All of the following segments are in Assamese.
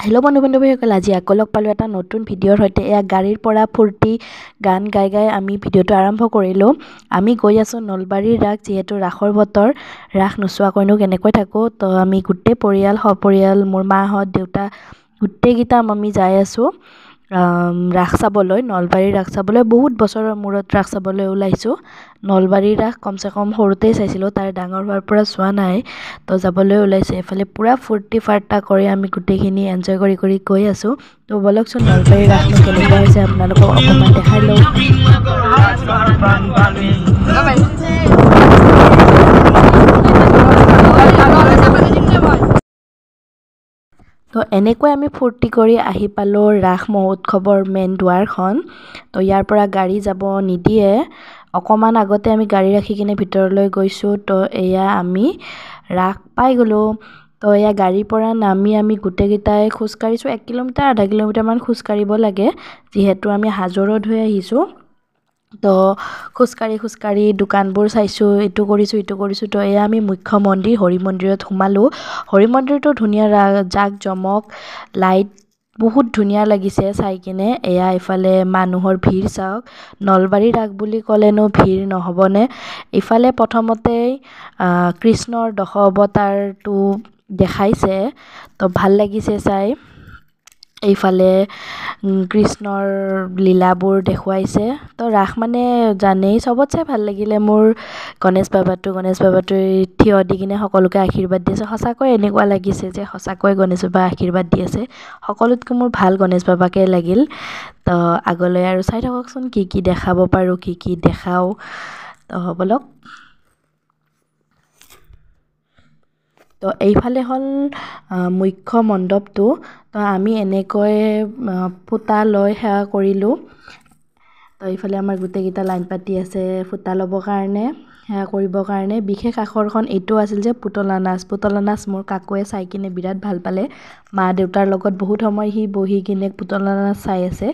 हेलो बंधु बान्धवीসকল আজি আকৌ লগ পালো এটা নতুন ভিডিঅ'ৰ সৈতে এয়া গাড়ীৰ পৰা ফুৰ্তি গান গাই গাই আমি ভিডিঅ'টো আৰম্ভ কৰিলো আমি গৈ আছো নলবাৰীৰ ৰাস যেহেতু ৰাসৰ বতৰ ৰাস নচোৱাকৈনো কেনেকৈ থাকো তো আমি গোটেই পৰিয়াল সপৰিয়াল মোৰ মাহঁত দেউতা গোটেই গিটা আমি যাই আছো ৰাস চাবলৈ নলবাৰীৰ ৰাস চাবলৈ বহুত বছৰৰ মূৰত ৰাস চাবলৈ ওলাইছো নলবাৰীৰ ৰাস কমসে কম সৰুতেই চাইছিলো তাৰ ডাঙৰ হোৱাৰ পৰা চোৱা নাই তো যাবলৈ ওলাইছে এফালে পুৰা ফুৰ্তি ফাৰ্তা কৰি আমি গোটেইখিনি এনজয় কৰি গৈ আছো তো বলকচোন নলবাৰীৰ ৰাসনো কেনেকুৱা হৈছে আপোনালোকক অকমান দেখাই লওঁ তো এনেকৈ আমি ফুৰ্তি কৰি আহি পালো ৰাস মহোৎসৱৰ মেইন দুৱাৰখন তো ইয়াৰ পৰা গাড়ী যাব নিদিয়ে অকমান আগতে আমি গাড়ী ৰাখি কিনে ভিতৰলৈ গৈছো তো এয়া আমি ৰাস পাই গলো তো এয়া গাড়ীৰ পৰা নামি আমি গোটেইকেইটাই খোজ কাঢ়িছো 1 কিলোমিটাৰ আধা কিলোমিটাৰ মান খোজ কাঢ়িব লাগে যেহেতু আমি হাজৰত হৈ আহিছো তো খোজ কাঢ়ি দোকানবোৰ চাইছো ইটো কৰিছো তো এয়া আমি মুখ্য মন্দিৰ হৰি মন্দিৰত সোমালো হৰি মন্দিৰটো ধুনীয়া জাক জমক লাইট বহুত ধুনীয়া লাগিছে চাই কিনে এয়া ইফালে মানুহৰ ভিৰ চাওক নলবাৰী ৰাস বুলি ক'লেনো ভিৰ নহবনে ইফালে প্ৰথমতে কৃষ্ণৰ দশ অৱতাৰটো দেখাইছে তো ভাল লাগিছে চাই এইফালে কৃষ্ণৰ লীলাবোৰ দেখুৱাইছে তো ৰাস মানে জানেই সবতছে ভাল লাগিলে মোৰ গণেশ বাবাটো থিয় দি কিনে সকলোকে আশীৰ্বাদ দিছে সঁচাকৈ এনেকুৱা লাগিছে যে সঁচাকৈ গণেশ বাবা আশীৰ্বাদ দি আছে সকলোতকৈ মোৰ ভাল গণেশ বাবাকে লাগিল তো আগলৈ আৰু চাই থাককচোন কি দেখাব পাৰো কি দেখাও তো বলক তো এইফালে হল মুখ্য মণ্ডপটো তো আমি এনেকৈ ফুটা লৈ সেৱা কৰিলো তো এইফালে আমাৰ গোটেইকেইটা লাইন পাতি আছে ফুটা ল'বৰ কাৰণে সেৱা কৰিবৰ কাৰণে বিশেষ আকৰ্ষণ এইটো আছিল যে পুতলা নাচ মোৰ কাকুৱে চাই কিনে বিৰাট ভাল পালে মা দেউতাৰ লগত বহুত সময় হি বহি কিনে পুতলা নাচ চাই আছে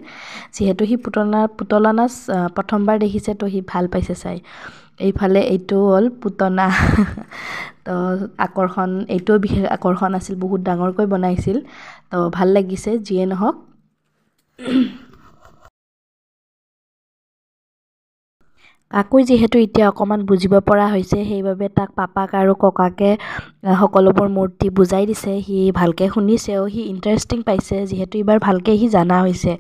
যেহেতু হি পুতলা নাচ প্ৰথমবাৰ দেখিছে তো হি ভাল পাইছে চাই এইফালে এইটো হল পুতনা তো আকৰ্ষণ এইটো বিশেষ আকৰ্ষণ আছিল বহুত ডাঙৰকৈ বনাইছিল তো ভাল লাগিছে যিয়ে নহওক কাকুই যেহেতু এতিয়া অকমান বুজিব পৰা হৈছে সেইবাবে তাক পাপাক আৰু ককাকে সকলোবোৰ মূৰ্তি বুজাই দিছে হি ভালকে শুনিছে আৰু হি ইন্টাৰেষ্টিং পাইছে যেহেতু এবাৰ ভালকে হি জানা হৈছে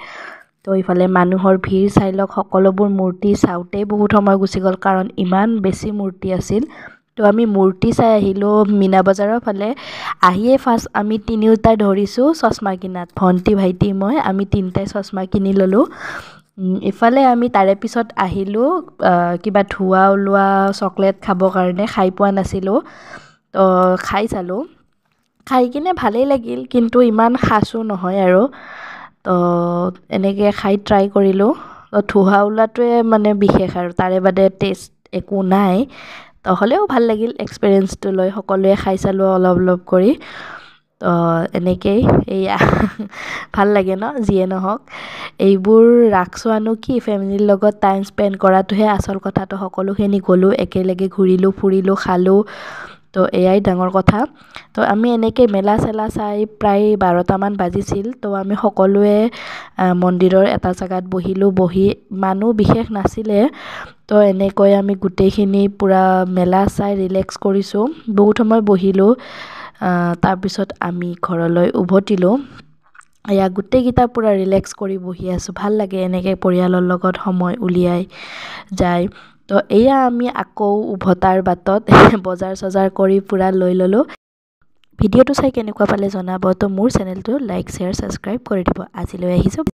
তো ইফালে মানুহৰ ভিৰ চাই লওক সকলোবোৰ মূৰ্তি চাওঁতে বহুত সময় গুচি গ'ল কাৰণ ইমান বেছি মূৰ্তি আছিল তো আমি মূৰ্তি চাই আহিলো মিনা বজাৰৰ ফালে আহিয়ে ফাৰ্ষ্ট আমি তিনিওটাই ধৰিছো চশমা কিনাত ভন্টি ভাইটি মই আমি তিনটাই চশমা কিনি ললো ইফালে আমি তাৰে পিছত আহিলো কিবা ধুৱা ওলোৱা চকলেট খাব কাৰণে খাই পোৱা নাছিলো তো খাই চালো খাই কিনে ভালেই লাগিল কিন্তু ইমান খাসো নহয় আৰু তো এনেকে খাই ট্ৰাই কৰিলো ধুৱা ওলোৱাটোৱে মানে বিশেষ আৰু তাৰে বাদে টেষ্ট একো নাই তো হলেও ভাল লাগিল এক্সপেৰিয়েন্সটো লৈ সকলোৱে খাই চালো অলপ কৰি তো এনেকেই এয়া ভাল লাগে ন যিয়ে নহওক এইবোৰ ৰাখছোৱানো কি ফেমিলিৰ লগত টাইম স্পেন্ড কৰাটোহে আচল কথাটো সকলোখিনি গলো একেলগে ঘূৰিলো ফুৰিলো খালো তো এয়াই ডাঙৰ কথা তো আমি এনেকে মেলা চেলা চাই প্ৰায় 12টা মান বাজিছিল তো আমি সকলোৱে মন্দিৰৰ এটা জায়গাত বহি মানুহ বিশেষ নাছিলে তো এনেকৈ আমি গোটেইখিনি পুৰা মেলা চাই ৰিলেক্স কৰিছো বহুত সময় বহিলো তাৰ পিছত আমি ঘৰলৈ উভতিলো এয়া গোটেইকেইটা পুৰা ৰিলেক্স কৰি বহি আছো ভাল লাগে এনেকে পৰিয়ালৰ লগত সময় উলিয়াই যায় তো এয়া আমি আকৌ উভতাৰ বাটত বজাৰ সজাৰ কৰি পুৰা লৈ ললো ভিডিঅ'টো চাই কেনেকুৱা পালে জনাব তো মোৰ চেনেলটো লাইক শ্বেয়াৰ সাবস্ক্ৰাইব কৰি দিব আজিলৈ আহিছো